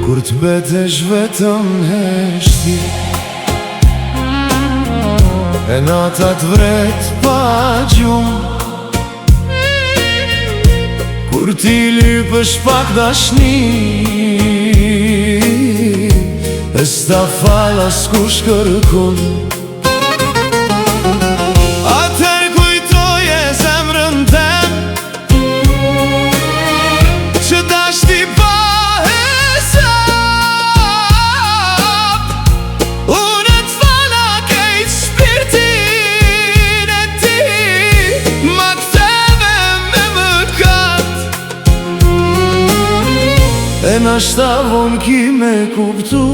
Kur t'betesh vetëm heshti e natat vret pa gjumë, kur ti lypësh pak dashni e s'ta fal askush kërkun. Atëher kujtoje zemrën tem që dashti pa hesab. Unë t'fala kejt shpirtin e ti, ma ktheve me mëkat. E nashta vonë ki me kuptu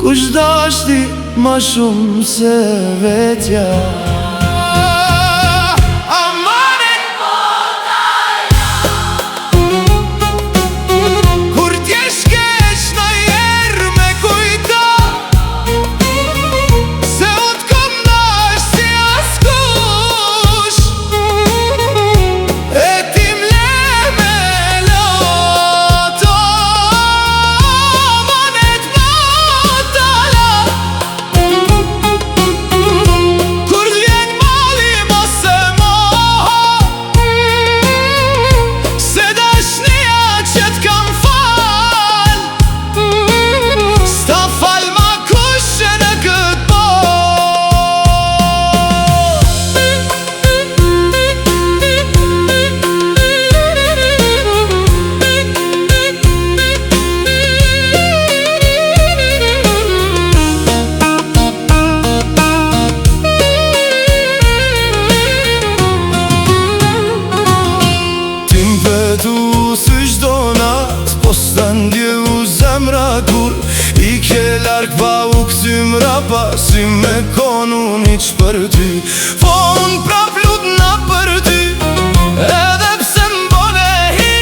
kush dashti ma shumë se vetja. Amanet modala, kur t'jesh keq ndonjëherë me kujto se u t'kom dash si askush, e ti mle me loto. Amanet modala, kur t'vjen mali mos e moho, se dashnia që t'kam fal s'ta fal ma kush në kët sy çdo nat, po s'ta ndjehu zemra kur i ke larg pa u kthy mrapa, si me kon unë hiq për ty. Po unë prap lutna për ty, edhe pse m'bone hi,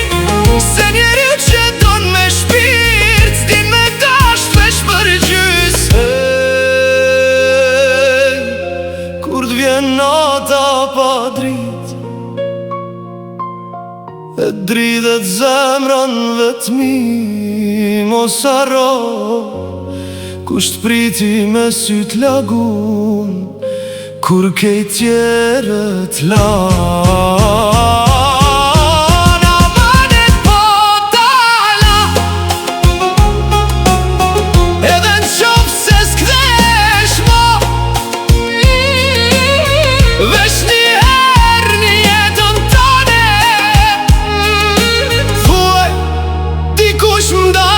se njeriu që don me shpirt s'din me dash t'vesh për gjys. Kur t'vjen nata pa drit e dridhet zemrën vetmi, mos harro kush t'priti me syt lagun kur kejt tjerët lan. Amanet modala, edhe n'qofse s'kthesh mo, vesh njëherë një jetën tone, thuaj dikush m'da